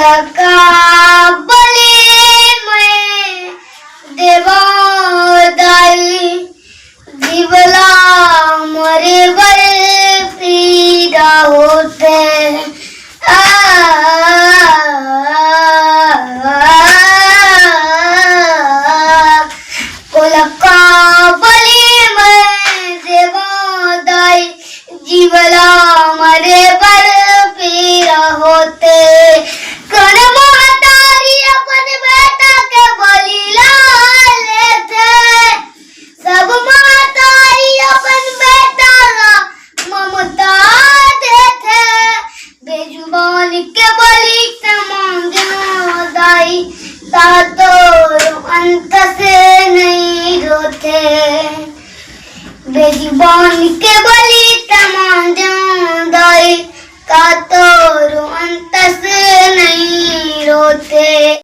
का बलि मैं देवा दाई जीवला मरे बड़े पीड़ा होते कोलका बलि मैं देवा दाई जीवला मरे बड़े पीड़ा होते कौन महतारी अपन बेटा के बलि लेते सब महतारी अपन बेटा का ममता देते बेजुबान के बलि के मांगना दाई तो अंत से नहीं रोते बेजुबान के बलि के मांगना दाई तो अंत से नहीं रोते।